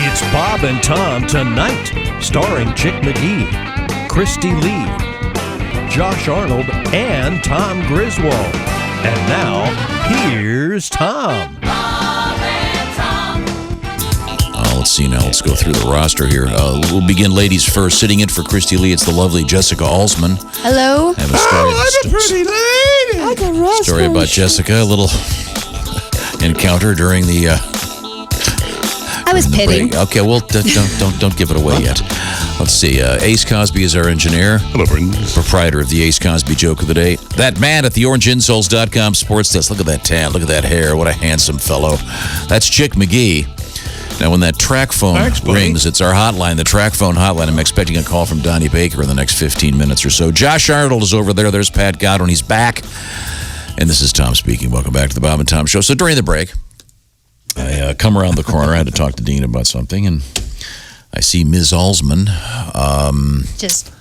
It's Bob and Tom Tonight, starring Chick McGee, Christy Lee, Josh Arnold, and Tom Griswold. And now, here's Tom. Bob and Tom. Let's see now. Let's go through the roster here. We'll begin ladies first. Sitting in for Christy Lee, it's the lovely Jessica Alsman. Hello. I have a story, I'm a pretty lady. I got rest. story about Jessica. A little encounter during the. I was pitting. break. Okay, well, don't give it away yet. Let's see. Ace Cosby is our engineer. Hello, friends. Proprietor of the Ace Cosby joke of the day. That man at the orangeinsoles.com sports desk. Look at that tan. Look at that hair. What a handsome fellow. That's Chick McGee. Now, when that track phone rings, it's our hotline, the track phone hotline. I'm expecting a call from Donnie Baker in the next 15 minutes or so. Josh Arnold is over there. There's Pat Godwin. He's back. And this is Tom speaking. Welcome back to the Bob and Tom Show. So during the break, I come around the corner. I had to talk to Dean about something, and I see Ms. Alsman Just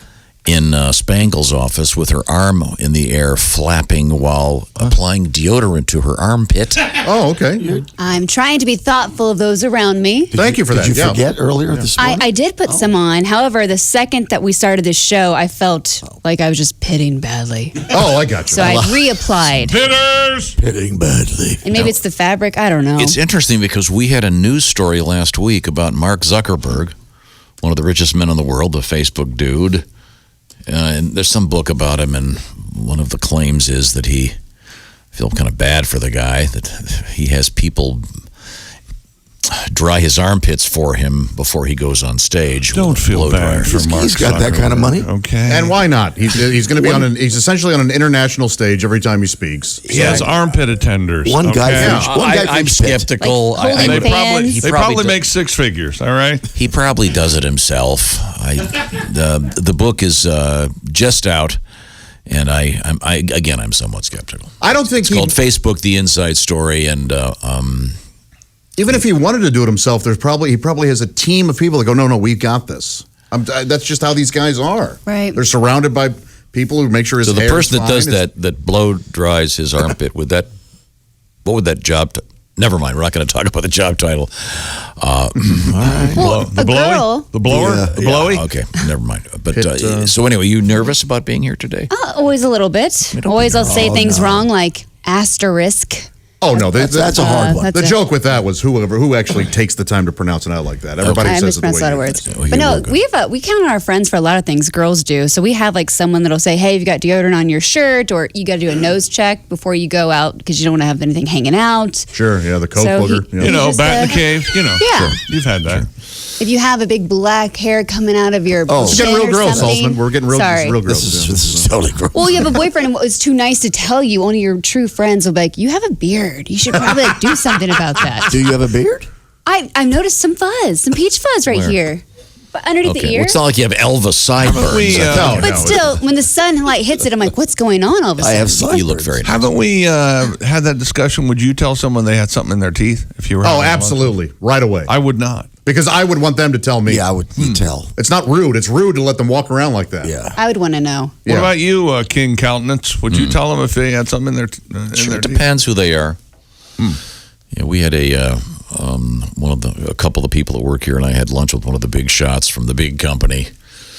in Spangle's office with her arm in the air, flapping while applying deodorant to her armpit. Oh, okay. I'm trying to be thoughtful of those around me. Thank you for that. Did you forget earlier this morning? I did put some on. However, the second that we started this show, I felt like I was just pitting badly. Oh, I got you. So I reapplied. Hitters! Hitting badly. And maybe it's the fabric. I don't know. It's interesting because we had a news story last week about Mark Zuckerberg, one of the richest men in the world, the Facebook dude. And there's some book about him, and one of the claims is that I feel kind of bad for the guy, that he has people dry his armpits for him before he goes on stage. Don't feel bad for Mark. He's got that kind of money. Okay. And why not? He's going to be he's essentially on an international stage every time he speaks. He has armpit attenders. One guy okay? for each- one guy for I'm each pit. skeptical. Like holding fans. They probably make six figures, all right? He probably does it himself. The book is just out, and I'm somewhat skeptical. I don't think It's called Facebook: The Inside Story, and even if he wanted to do it himself, he probably has a team of people that go, no, we've got this. That's just how these guys are. Right. They're surrounded by people who make sure his so the hair's person that does fine. that blow dries his armpit what would that job? Never mind. We're not going to talk about the job title. Well, The a blowy? girl. The blower? Yeah. The blowy? Okay, never mind. But so anyway, you nervous about being here today? Always a little bit. Always I'll say things wrong, like asterisk. Oh, no. That's a hard one. The joke with that was who actually takes the time to pronounce it out like that. Everybody I says it the mispronounced a lot of way words. Oh, But no, you're good. we count on our friends for a lot of things. Girls do. So we have like someone that'll say, hey, you've got deodorant on your shirt, or you got to do a nose check before you go out because you don't want to have anything hanging out. Sure, yeah, the coke So booger. You know, Just, bat in the cave, you know. Yeah. Sure. You've had that. If you have a big black hair coming out of your Oh. We're chin getting real or gross, something. Salzman. We're getting real Sorry. gross. This is totally gross. Well, you have a boyfriend and was too nice to tell you. Only your true friends will be like, you have a beard. You should probably like, do something about that. Do you have a beard? I've noticed some fuzz, some peach fuzz right here. But underneath the Okay, ear. well, it's not like you have Elvis sideburns. we, But still, when the sunlight hits it, I'm like, what's going on all of a I sudden? have sideburns. You look very nice. Haven't we had that discussion? Would you tell someone they had something in their teeth if you were? Oh, having lunch? absolutely. Right away. I would not. Because I would want them to tell me. Yeah, I would tell. It's not rude. It's rude to let them walk around like that. Yeah. I would want to know. What Yeah. about you, King Countenance? Would you tell them if they had something in their Sure, it teeth? depends who they are. Yeah, we had a couple of people that work here, and I had lunch with one of the big shots from the big company.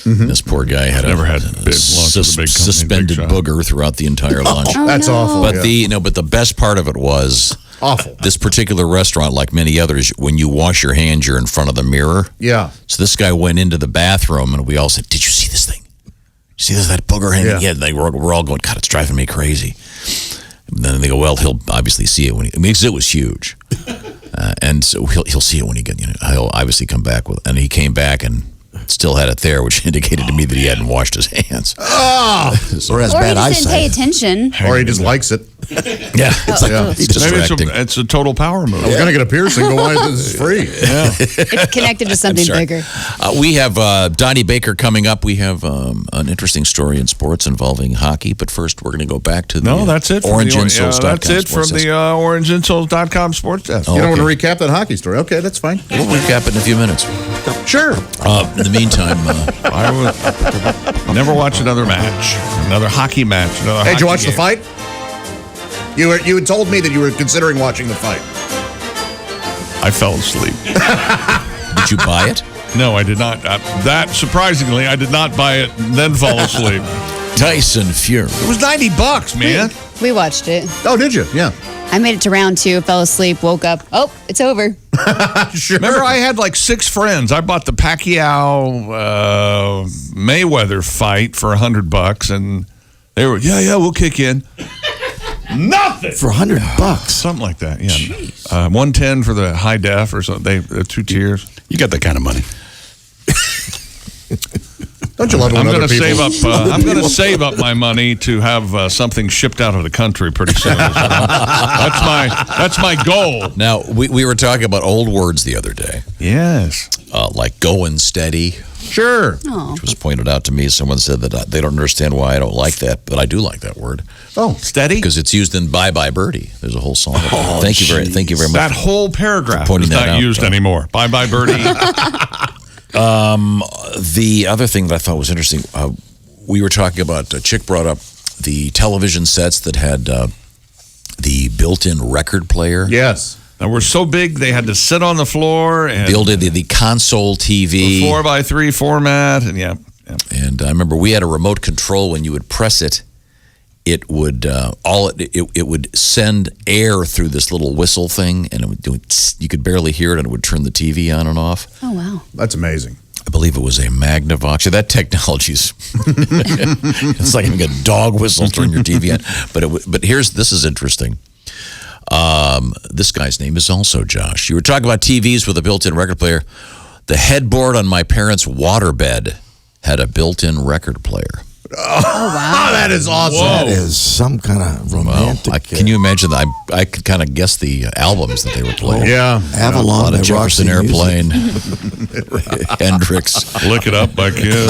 And this poor guy had Never had big lunch with a big company, suspended big shot. booger throughout the entire lunch. Oh, That's no. awful. But yeah. but the best part of it was Awful. this particular restaurant, like many others, when you wash your hands, you're in front of the mirror. Yeah. So this guy went into the bathroom, and we all said, "Did you see this thing? You see that booger hanging?" Yeah. We're all going, "God, it's driving me crazy." And then they go, "Well, he'll obviously see it because it was huge, and so he'll see it when he'll obviously come back with." And he came back and still had it there, which indicated to me that he hadn't washed his hands. Oh! Or has Or he bad just didn't pay eyesight. attention. Or he just likes it. Yeah, It's like Yeah. he just Maybe distracting. it's a total power move. I was going to get a piercing, but why this is free? It's connected to something sorry. bigger. We have Donnie Baker coming up. We have an interesting story in sports involving hockey. But first, we're going to go back to the No, that's it. From orangeinsoles.com. that's it from the orangeinsoles.com sports desk. You don't okay. want to recap that hockey story? Okay, that's fine. We'll recap it in a few minutes. Sure. In the meantime, I would never watch another match, another hockey match. Another Hey, did you watch hockey the game. fight? You had told me that you were considering watching the fight. I fell asleep. did Did you buy it? No, I did not. That, surprisingly, I did not buy it and then fall asleep. Tyson Fury. It was $90, man. We watched it. Oh, did you? Yeah. I made it to round 2, fell asleep, woke up. Oh, it's over. Sure. Remember, I had like 6 friends. I bought the Pacquiao Mayweather fight for $100, and they were, yeah, we'll kick in. Nothing For $100. something like that. Yeah, 110 for the high def or something. They 2 tiers. You got that kind of money. Don't you love it when I'm other going to people... save up. I'm going to save up my money to have something shipped out of the country pretty soon. That's my goal. Now, we were talking about old words the other day, Yes. like going steady, Sure. which was pointed out to me. Someone said that they don't understand why I don't like that, but I do like that word. Oh, Steady. Because it's used in Bye Bye Birdie. There's a whole song about it. Thank you very much. That whole paragraph pointing is that not out, used though. anymore. Bye bye birdie. The other thing that I thought was interesting, we were talking about, Chick brought up the television sets that had the built-in record player. yes. Now we're so big they had to sit on the floor and Built in the console TV. 4x3 format and yeah. And I remember we had a remote control. When you would press it, it would it would send air through this little whistle thing, and it would do it. You could barely hear it, and it would turn the TV on and off. Oh, wow. That's amazing. I believe it was a Magnavox. That technology's it's like having a dog whistle turn your TV on. But this is interesting. This guy's name is also Josh. You were talking about TVs with a built-in record player. The headboard on my parents' waterbed had a built-in record player. Oh, that is awesome. That is some kind of romantic. Can you imagine that? I could kind of guess the albums that they were playing. Yeah. A Avalon lot of by Jefferson Roxy Music. Airplane, Hendrix. Look it up by kid.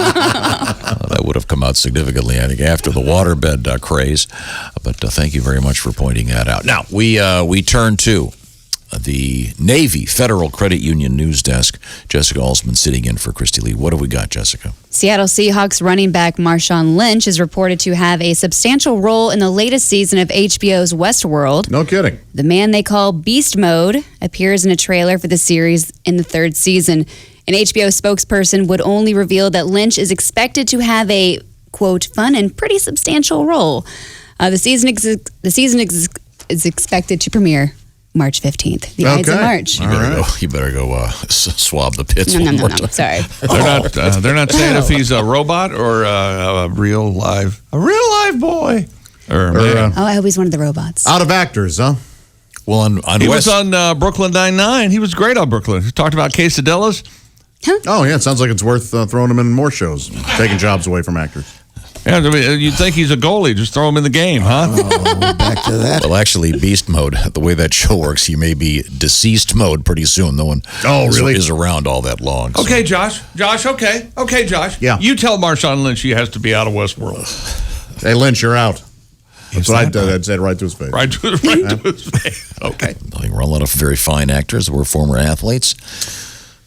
That would have come out significantly, I think, after the waterbed craze. But thank you very much for pointing that out. Now, we turn to the Navy Federal Credit Union News Desk. Jessica Alsman sitting in for Christy Lee. What have we got, Jessica? Seattle Seahawks running back Marshawn Lynch is reported to have a substantial role in the latest season of HBO's Westworld. No kidding. The man they call Beast Mode appears in a trailer for the series in the 3rd season. An HBO spokesperson would only reveal that Lynch is expected to have a, quote, fun and pretty substantial role. The season is expected to premiere March 15th. The Ides of Okay. March. You better go swab the pits No, one more no. time. Sorry. They're not saying if he's a robot or a real live boy or man. Oh, I hope he's one of the robots. Out of actors, huh? Well, on He West, was on Brooklyn Nine-Nine. He was great on Brooklyn. He talked about quesadillas. Oh, yeah. It sounds like it's worth throwing him in more shows, taking jobs away from actors. Yeah, I mean, you'd think he's a goalie. Just throw him in the game, huh? Oh, back to that. well, actually, Beast Mode, the way that show works, he may be deceased mode pretty soon. No one is around all that long. So. Okay, Josh. Okay, Josh. Yeah. You tell Marshawn Lynch he has to be out of Westworld. Hey, Lynch, you're out. That's what I'd say right to his face. Right to his face. Okay. We're a lot of very fine actors. We're former athletes.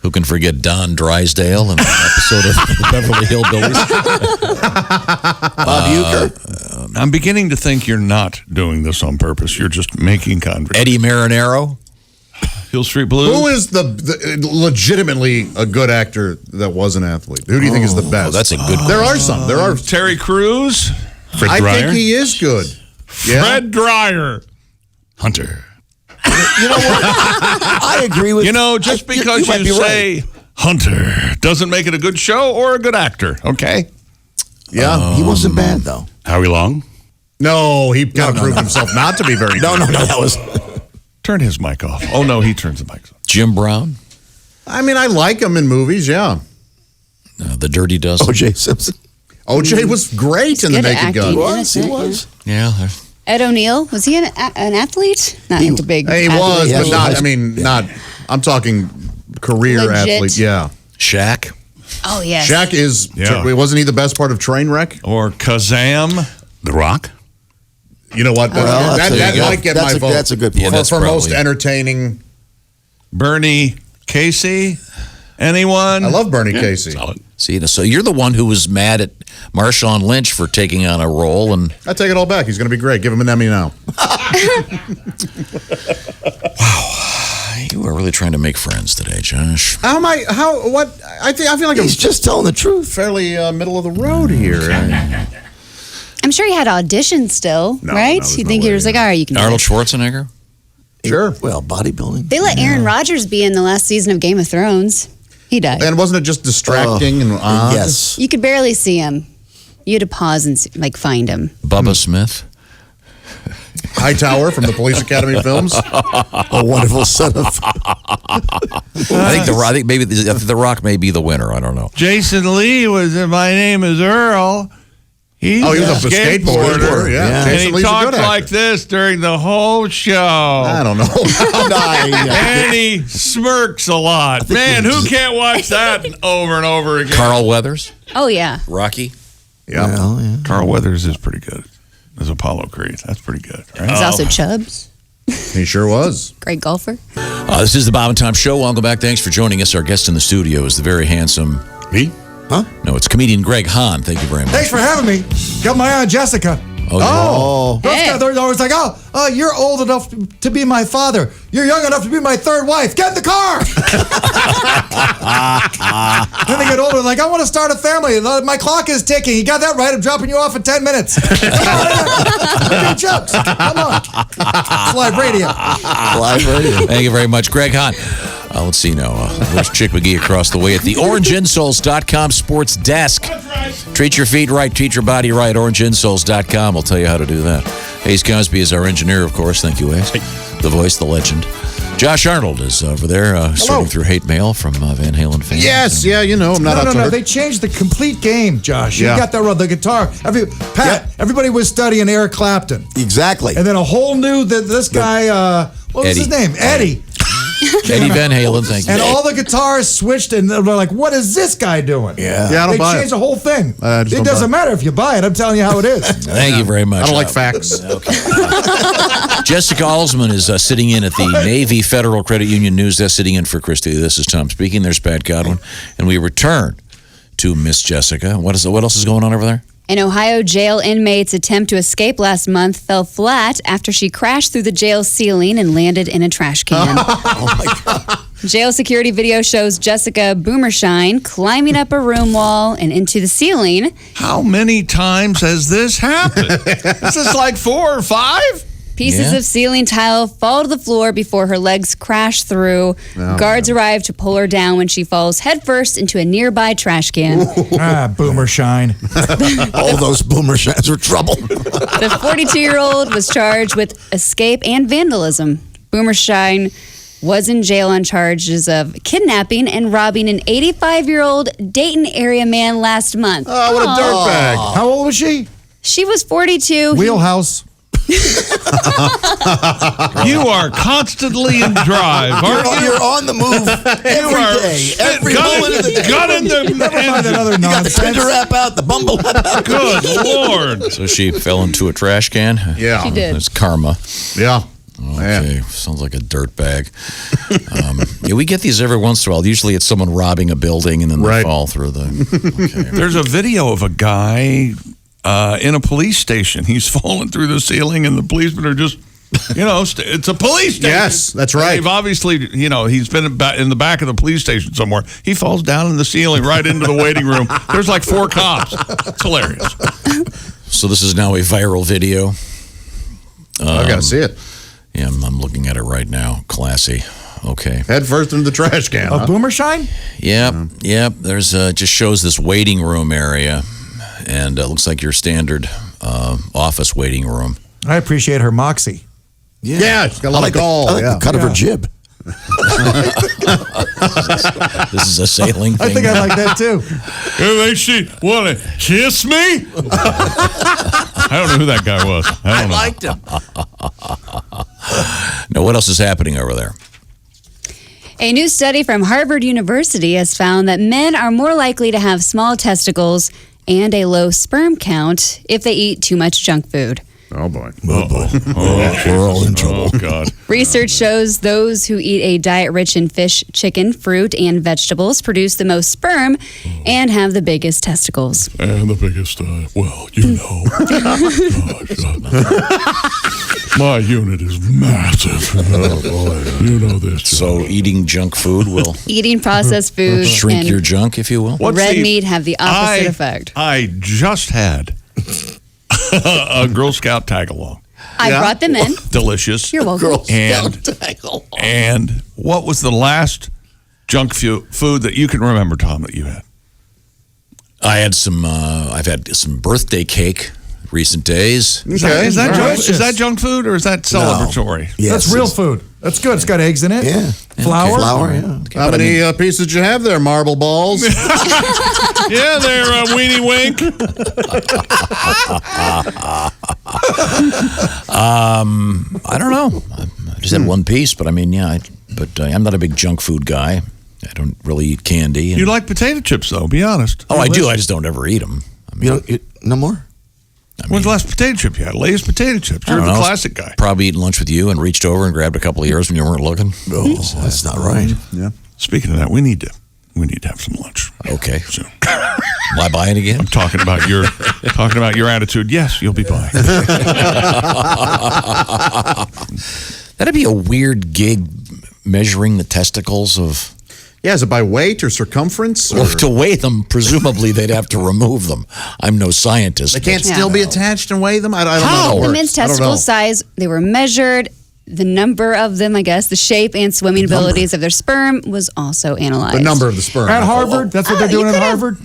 Who can forget Don Drysdale in an episode of the Beverly Hillbillies? Bob Uecker. I'm beginning to think you're not doing this on purpose. You're just making conversation. Eddie Marinero? Hill Street Blues. Who is the legitimately a good actor that was an athlete? Who do you think is the best? That's a good There are some. There are. Terry Crews. Fred I Dryer. think he is good. Yeah. Fred Dryer. Hunter. You know what? I agree with Just because might you be say Hunter doesn't make it a good show or a good actor, okay? Yeah. He wasn't bad, though. Howie Long. No, he kind of proved himself not to be very good. No, that was... Turn his mic off. Oh, no, he turns the mic off. Jim Brown? I mean, I like him in movies, yeah. The Dirty Dozen? O.J. Simpson. OJ was great in The good at Naked acting. Gun. He was. Yeah. Ed O'Neill, was he an athlete? Not into big. He athlete. was, Yeah, but he not, was. I mean, not, I'm talking career Legit. athlete, yeah. Shaq? Oh, yes. Shaq is, Yeah. wasn't he the best part of Trainwreck? Or Kazam. The Rock. You know what? Well, that that's a- might get that's my a- vote. that's a good Yeah, point. that's for most probably- entertaining. Bernie Casey. Anyone? I love Bernie Casey. Solid. See, so you're the one who was mad at Marshawn Lynch for taking on a role, and I take it all back. He's going to be great. Give him an Emmy now. You are really trying to make friends today, Josh. How am I? How? What? I feel like He's just telling the truth. fairly middle of the road here. I'm sure he had auditions still, right? there's You no think he way, was like, all right, you can do Arnold it. Schwarzenegger? Sure. Well, bodybuilding. They let Aaron Rodgers be in the last season of Game of Thrones. He died. And wasn't it just distracting and odd? Yes. You could barely see him. You had to pause and find him. Bubba Smith? Hightower from the Police Academy films. A wonderful set of. I think maybe the Rock may be the winner. I don't know. Jason Lee was in My Name is Earl. He's He was a skateboarder. Yeah. And Jason he Lee's a talked good actor. like this during the whole show. I don't know. And he smirks a lot. Man, who can't watch that over and over again? Carl Weathers? Oh, yeah. Rocky? Yeah. Well, yeah. Carl Weathers is pretty good as Apollo Creed. That's pretty good, right? He's also Chubbs. He sure was. Great golfer. This is the Bob and Tom Show. Welcome back. Thanks for joining us. Our guest in the studio is the very handsome... Me? No, it's comedian Greg Hahn. Thank you very much. Thanks for having me. Got my Aunt Jessica. Oh. They're always like, oh, you're old enough to be my father. You're young enough to be my third wife. Get in the car. Then they get older, like, I want to start a family. My clock is ticking. You got that right. I'm dropping you off in 10 minutes. Good jokes. Come on. It's live radio. Live radio. Thank you very much, Greg Hahn. Let's see now. There's Chick McGee across the way at the OrangeInsoles.com sports desk. Treat your feet right, treat your body right. OrangeInsoles.com will tell you how to do that. Hayes Cosby is our engineer, of course. Thank you, Hayes. The voice, the legend. Josh Arnold is over there sorting through hate mail from Van Halen fans. Yes, yeah, I'm not out to No. hurt. They changed the complete game, Josh. Yeah. You got that wrong. The guitar. Everybody was studying Eric Clapton. Exactly. And then a whole new, this guy, what was his Eddie. name? Eddie. Eddie Van Halen, thank you. And all the guitars switched, and they're like, what is this guy doing? Yeah. Yeah, I don't They buy changed it. the whole thing. I just It don't doesn't buy matter if you buy it. I'm telling you how it is. Thank you very much. I don't like facts. Jessica Alsman is sitting in at the Navy Federal Credit Union News Desk, sitting in for Christy. This is Tom speaking. There's Pat Godwin. And we return to Miss Jessica. What else is going on over there? An Ohio jail inmate's attempt to escape last month fell flat after she crashed through the jail ceiling and landed in a trash can. Oh, my God. Jail security video shows Jessica Boomershine climbing up a room wall and into the ceiling. How many times has this happened? Is this like 4 or 5? Pieces of ceiling tile fall to the floor before her legs crash through. Guards arrive to pull her down when she falls headfirst into a nearby trash can. Boomershine. All those boomer shines were trouble. The 42-year-old was charged with escape and vandalism. Boomershine was in jail on charges of kidnapping and robbing an 85-year-old Dayton area man last month. Oh, what a dirtbag. How old was she? She was 42. Wheelhouse. You are constantly in drive, aren't you? You're on the move every day. Every moment of the day. Gun in the Never mind that other You got the nonsense. Tinder app out, the Bumble app out. Good Lord. So she fell into a trash can? Yeah. She did. It's karma. Yeah. Okay, sounds like a dirt bag. Yeah, we get these every once in a while. Usually it's someone robbing a building and then they Right. fall through the... Okay. There's a video of a guy in a police station. He's falling through the ceiling, and the policemen are just, it's a police station. Yes, that's right. They've obviously, he's been in the back of the police station somewhere. He falls down in the ceiling right into the waiting room. There's like 4 cops. It's hilarious. So this is now a viral video. I got to see it. Yeah, I'm looking at it right now. Classy. Okay. Head first into the trash can. A Huh? Boomershine? Yep. There's just shows this waiting room area, and it looks like your standard office waiting room. I appreciate her moxie. Yeah, she's got a lot of gall. I like Yeah. the cut of her jib. This is a sailing thing. I think I like that too. Hey, she want to kiss me? I don't know who that guy was. I don't know. liked him. Now, what else is happening over there? A new study from Harvard University has found that men are more likely to have small testicles and a low sperm count if they eat too much junk food. Oh, boy. We're all in trouble. Oh, God. Research shows those who eat a diet rich in fish, chicken, fruit, and vegetables produce the most sperm and have the biggest testicles. And the biggest, My unit is massive. Oh, boy. You know this. So eating junk food will Eating processed food shrink and your junk, if you will. What's red the- meat have the opposite effect. I just had a Girl Scout tag-along. I brought them in. Delicious. You're welcome. And what was the last junk food that you can remember, Tom, that you had? I've had some birthday cake recent days. Is that junk food or is that celebratory? Yes, That's real food. That's good. It's got eggs in it. Yeah. Flour. Flour, yeah. How many pieces did you have there, marble balls? Yeah, they're Weenie Wink. I don't know. I just had one piece, but I mean, I'm not a big junk food guy. I don't really eat candy. You like potato chips, though, be honest. I do. I just don't ever eat them. I mean, You don't eat no more? When's the last potato chip you had? Lay's potato chips. I You're don't the know. classic guy. Probably eating lunch with you and reached over and grabbed a couple of yours when you weren't looking. Oh, that's not right. Yeah. Speaking of that, we need to have some lunch. Okay. Soon. Am I buying again? I'm talking about your attitude. Yes, you'll be buying. That'd be a weird gig, measuring the testicles of. Yeah, is it by weight or circumference? Well, Or? to weigh them, presumably they'd have to remove them. I'm no scientist. They can't Yeah. still be attached and weigh them? I don't know. How? How it The works. men's I don't testicle know. size, they were measured. The number of them, I guess, the shape and swimming abilities of their sperm was also analyzed. The number of the sperm. At Harvard. That's what they're you doing at could have- Harvard.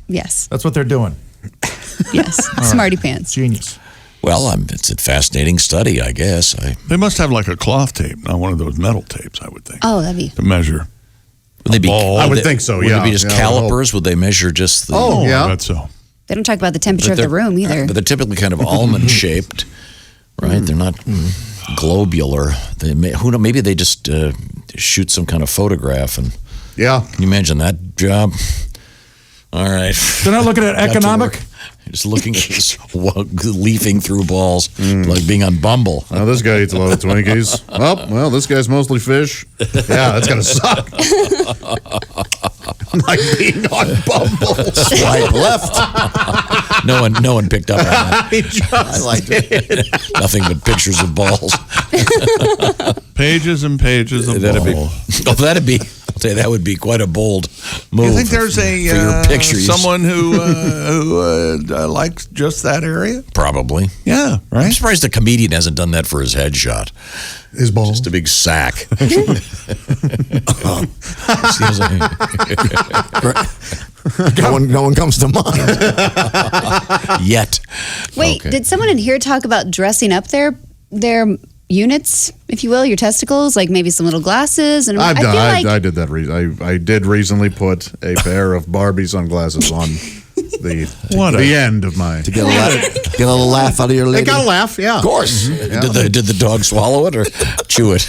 Yes. That's what they're doing. Yes. Smarty pants. Genius. Well, it's a fascinating study, I guess. They must have like a cloth tape, not one of those metal tapes, I would think, Oh, that'd be. to measure. Would they be? ball. I would think so, Would yeah. it be just Yeah, I would hope. calipers? Would they measure just the? Oh, yeah. I bet so. They don't talk about the temperature of the they're- room either. But they're typically kind of almond shaped, right? They're not globular. They who know? Maybe they just shoot some kind of photograph. And Yeah. can you imagine that job? All right. They're not looking at Got to economic. work. Just looking at this, leafing through balls, like being on Bumble. Oh, this guy eats a lot of Twinkies. Oh, well, this guy's mostly fish. Yeah, that's going to suck. Like being on Bumble. Swipe left. No one picked up on that. I liked it. Nothing but pictures of balls. Pages and pages of That'd be. ball. Oh, that'd be. I'll tell you, that would be quite a bold move. You think there's for your pictures? someone who likes just that area? Probably. Yeah, I'm right. surprised a comedian hasn't done that for his headshot. His balls. Just a big sack. Seems like- No one comes to mind. Yet. Wait, Okay. did someone in here talk about dressing up their units, if you will, your testicles, like maybe some little glasses? And I've I done. feel I, like I did that. I did recently put a pair of Barbie sunglasses on the end of my. Get a little laugh out of your They lady. got to laugh, yeah. Of course. Did the dog swallow it or chew it?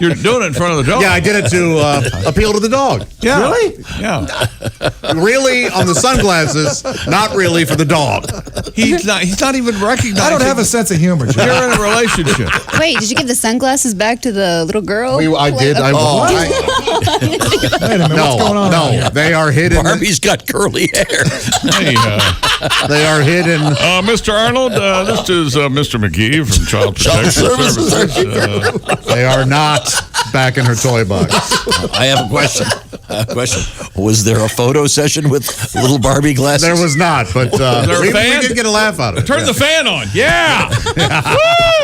You're doing it in front of the dog. Yeah, I did it to appeal to the dog. Yeah. Really? Yeah. Really on the sunglasses, not really for the dog. He's not even recognizing. I don't have a sense of humor, Jim. You're in a relationship. wait, did you give the sunglasses back to the little girl? I did. Okay. Wait a minute. No, What's going on? no, they are hidden. Barbie's got curly hair. Hey, They are hidden. Mr. Arnold, this is Mr. McGee from Child Protection Services. They are not back in her toy box. I have a question. Was there a photo session with little Barbie glasses? There was not, but there a we fan? did get a laugh out of it. Turn the fan on. Yeah.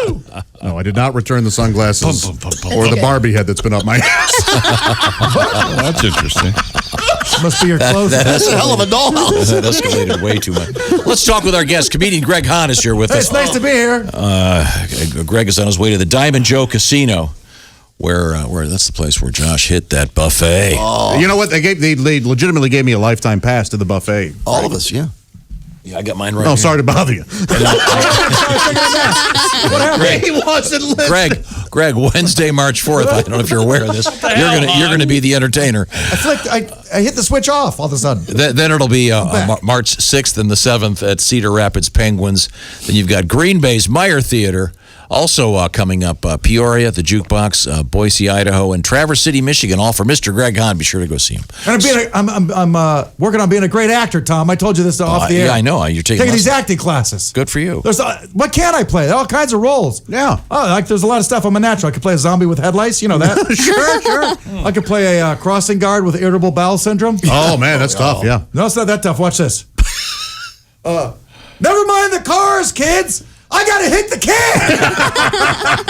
Woo! No, I did not return the sunglasses or the Barbie head that's been up my ass. That's interesting. Must be your clothes. That's a hell of a dollhouse. That escalated way too much. Let's talk with our guest. Comedian Greg Hahn is here with Hey, us. it's nice to be here. Greg is on his way to the Diamond Joe Casino, where that's the place where Josh hit that buffet. You know what? They legitimately gave me a lifetime pass to the buffet. All of us, yeah. Yeah, I got mine right Oh, here. sorry to bother you. He wasn't listening. Greg, Wednesday, March 4th. I don't know if you're aware of this. You're gonna be the entertainer. I hit the switch off all of a sudden. Then it'll be back. March 6th and the 7th at Cedar Rapids Penguins. Then you've got Green Bay's Meyer Theater Also coming up, Peoria at the Jukebox, Boise, Idaho, and Traverse City, Michigan, all for Mr. Greg Hahn. Be sure to go see him. And I'm working on being a great actor, Tom. I told you this off the air. Yeah, I know. You're taking these acting classes. Good for you. What can I play? All kinds of roles. Yeah. Oh, there's a lot of stuff. I'm a natural. I could play a zombie with head lice. You know that? Sure. I could play a crossing guard with irritable bowel syndrome. Oh, man, that's tough, yeah. No, it's not that tough. Watch this. Never mind the cars, kids. I gotta hit the can.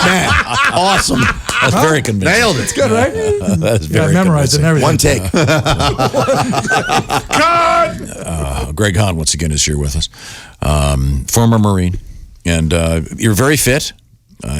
Man, awesome. That's very convincing. Nailed it. It's good, right? That's very I memorized it and everything. One take. Greg Hahn, once again, is here with us. Former Marine. And you're very fit.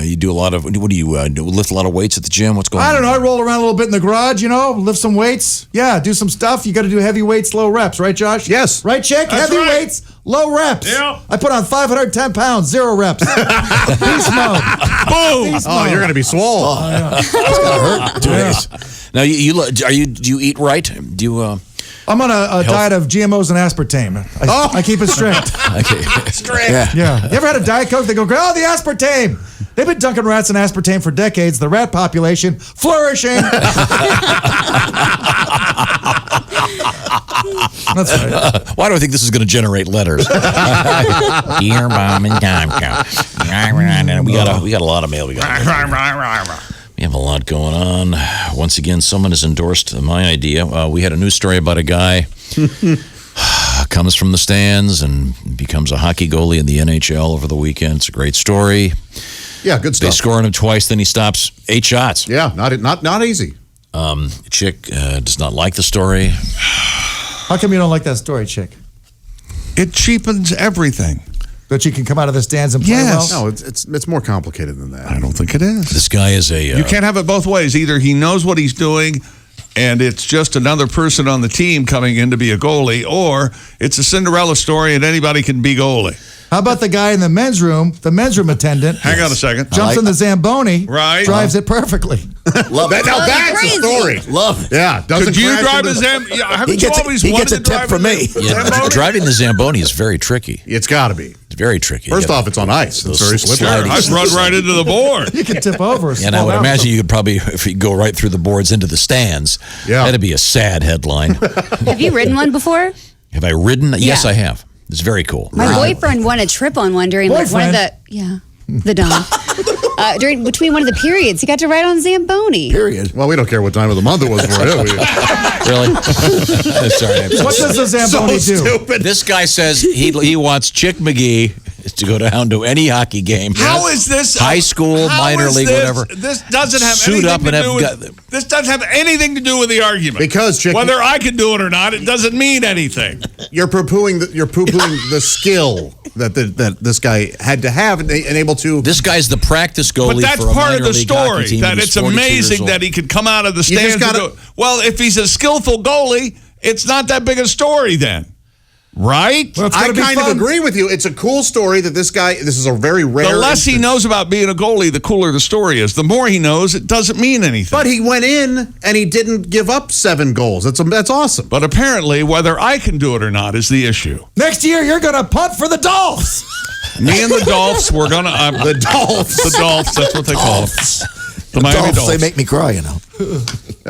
You do a lot of, what do you lift a lot of weights at the gym? What's going on? I don't know. I roll around a little bit in the garage, lift some weights. Yeah, do some stuff. You got to do heavy weights, low reps, right, Josh? Yes. Right, Chick? That's Heavy right. weights, low reps. Yeah. I put on 510 pounds, 0 reps. Beast mode. Boom. Beast Oh, mode. you're going to be swole. That's gotta hurt. 2 days. Now, do you eat right? Do you? I'm on a diet of GMOs and aspartame. I keep it strict. Okay. Yeah. You ever had a Diet Coke? They go, oh, the aspartame. They've been dunking rats in aspartame for decades. The rat population flourishing. That's right. Why do I think this is going to generate letters? Beer bomb and time count. We got a lot of mail. We have a lot going on. Once again, someone has endorsed my idea. We had a news story about a guy comes from the stands and becomes a hockey goalie in the NHL over the weekend. It's a great story. Yeah, good stuff. They score on him twice, then he stops 8 shots. Yeah, not easy. Chick does not like the story. How come you don't like that story, Chick? It cheapens everything. That you can come out of the stands and play Yes. well? No, it's more complicated than that. I don't think it is. This guy is a... You can't have it both ways. Either he knows what he's doing and it's just another person on the team coming in to be a goalie, or it's a Cinderella story and anybody can be goalie. How about the guy in the men's room attendant? Hang on a second. Jumps in the Zamboni, Right. drives it perfectly. Love it. Now that's crazy. a story. Love it. Yeah, doesn't Could you crash drive into a the- Zamboni? Yeah, haven't He you gets always a wanted to tip drive from me. Yeah, driving the Zamboni is very tricky. It's got to be. It's very tricky. First You off, it's on ice. It's very slippery. Sure, I'd run right into the board. You can tip over. And I would imagine you could probably, if you go right through the boards into the stands, Yeah. that'd be a sad headline. Have you ridden one before? Have I ridden? Yes, Yeah. I have. It's very cool. My boyfriend won a trip on one during like one of the the dawn. Between one of the periods, he got to ride on Zamboni. Period. Well, we don't care what time of the month it was for you. Really? Sorry. What does the Zamboni do? Stupid. This guy says he wants Chick McGee to go down to any hockey game. How is this high school, how minor is league, this- whatever? This doesn't have Suit anything up to and do have with. This doesn't have anything to do with the argument. Because, Chick, whether I can do it or not, it doesn't mean anything. you're poo-pooing the skill that this guy had to have and able to. This guy's the practice goalie But that's for a part minor of the league hockey story. team, That and he's it's 42 years amazing old. that he could come out of the You just stands. And gotta- do it. Well, if he's a skillful goalie, it's not that big a story then, right? Well, it's I gonna be kind of fun. agree with you. It's a cool story that this guy. This is a very rare. The less he instance. knows about being a goalie, the cooler the story is. The more he knows, it doesn't mean anything. But he went in and he didn't give up 7 goals. That's awesome. But apparently, whether I can do it or not is the issue. Next year, you're going to punt for the Dolphs. Me and the Dolphs, we're gonna The Dolphs. the Dolphs. That's what they call them. The Miami Dolphs, Dolphs. they make me cry, you know.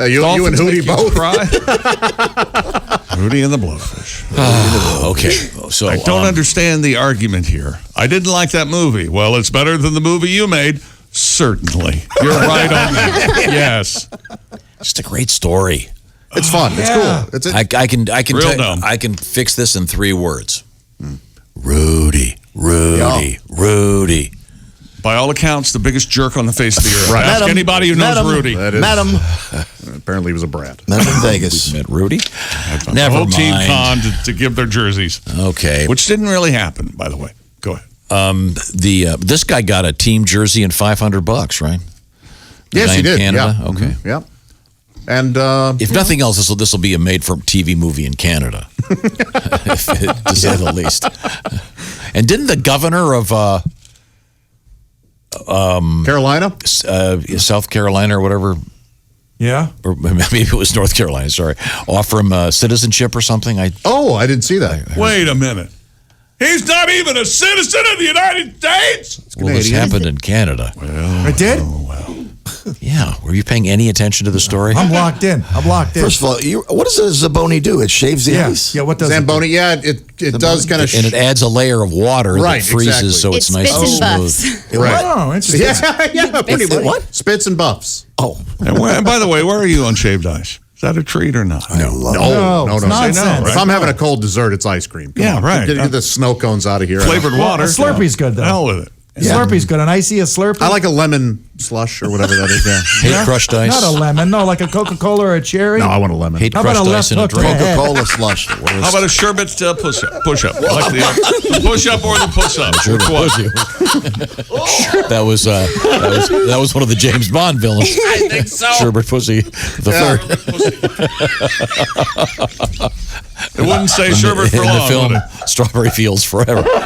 You and Dolphins Hootie make you both. cry. Hootie and the Blowfish. Okay, so I don't understand the argument here. I didn't like that movie. Well, it's better than the movie you made. Certainly, you're right on that. Yes. It's a great story. It's fun. It's Yeah. cool. It's I can Real dumb. I can fix this in 3 words. Rudy. By all accounts, the biggest jerk on the face of the earth. Right. Ask Met him. anybody who Met knows him. Rudy. That is- Met him. Apparently, he was a brat. Met him in Vegas. Met Rudy. The Never whole team mind. conned to give their jerseys, Okay. which didn't really happen, by the way. Go ahead. This guy got a team jersey and $500, right? The Yes, guy he in did. Canada. Yeah. Okay. Mhm. Yeah. And If nothing else, this will be a made-for-TV movie in Canada, to say the least. And didn't the governor of Carolina. South Carolina or whatever, Yeah. or maybe it was North Carolina, sorry, offer him citizenship or something? Oh, I didn't see that. Wait a minute. He's not even a citizen of the United States. Well, this happened in Canada. It did? Yeah. Were you paying any attention to the story? I'm locked in. First of all, what does a Zamboni do? It shaves the ice. Yeah, what does Zamboni, it does kind of. And it adds a layer of water Right, that freezes exactly. so It it's nice spits and and smooth. buffs. Right. Oh, interesting. Yeah, pretty much. What? Spits and buffs. Oh, And by the way, where are you on shaved ice? Is that a treat or not? No, it's nonsense. Say no, If I'm having a cold dessert, it's ice cream. Come Yeah, on. right. Get the snow cones out of here. Flavored water. A Slurpee's good, though. Hell with it. Slurpee's good. An icy, a Slurpee. I like a lemon slush or whatever that is. Yeah. Hate crushed ice. Not a lemon. No, like a Coca-Cola or a cherry. No, I want a lemon. Hate How about crushed a ice left in a hook to drink. the head? Coca-Cola slush. The worst. How about a sherbet push-up? Push-up. I like the push-up or the push-up. Which one? That was one of the James Bond villains. I think so. Sherbert Pussy the third. It wouldn't say sherbet for in long, the film would it? Strawberry Fields Forever. Wait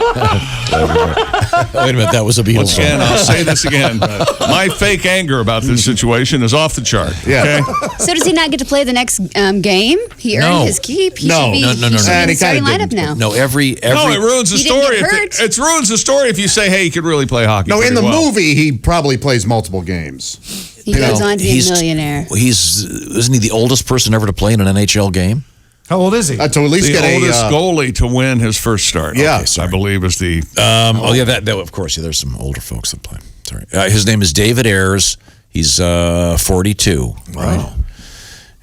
a minute, that was a Beatles Once again, song. I'll say this again. My fake anger about this situation is off the chart. Yeah. Okay? So does he not get to play the next game? He earned No. his keep. He No. should be, No. he should be And in the he starting kinda lineup didn't. now. No, every No, it ruins the He didn't story. get hurt. It ruins the story if you say, hey, he could really play hockey. No, in pretty the well. movie, he probably plays multiple games. He goes on to be a millionaire. Isn't he the oldest person ever to play in an NHL game? How old is he? To at least The get oldest a. goalie to win his first start. Yeah. Okay, I believe is the. That of course. Yeah, there's some older folks that play. Sorry, his name is David Ayers. He's 42. Right.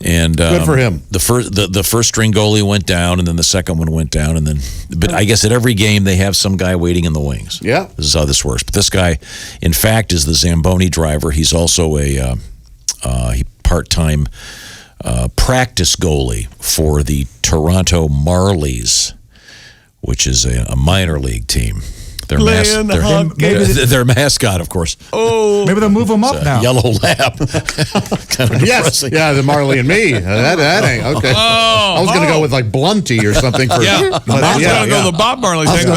And Good for him. The first string goalie went down, and then the second one went down, and then. But I guess at every game they have some guy waiting in the wings. Yeah. This is how this works. But this guy, in fact, is the Zamboni driver. He's also a part-time practice goalie for the Toronto Marlies, which is a minor league team. Their mascot, of course. Oh, Maybe they'll move him up now. Yellow lab. Kind of Yes, depressing. yeah, the Marley and Me. That ain't okay. I was going to go with like Blunty or something. For yeah. but, I was yeah, going to yeah. go the Bob Marley thing,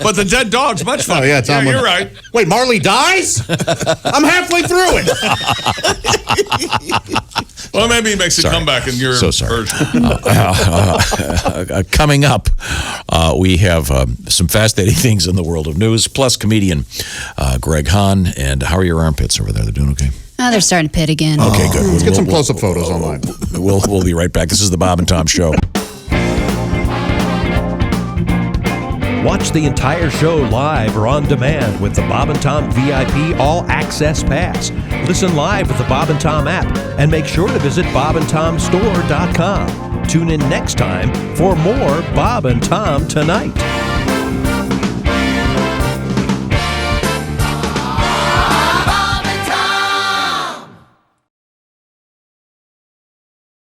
but the dead dog's much fun. Oh, yeah, Tom. you're right. Wait, Marley dies? I'm halfway through it. Well, maybe he makes a comeback in your So sorry. version. Coming up, we have some fascinating things in the world of news, plus comedian Greg Hahn. And how are your armpits over there? They're doing okay? Oh, they're starting to pit again. Okay, good. Let's get some close-up photos online. We'll be right back. This is the Bob and Tom Show. Watch the entire show live or on demand with the Bob and Tom VIP All Access Pass. Listen live with the Bob and Tom app and make sure to visit bobandtomstore.com. Tune in next time for more Bob and Tom Tonight.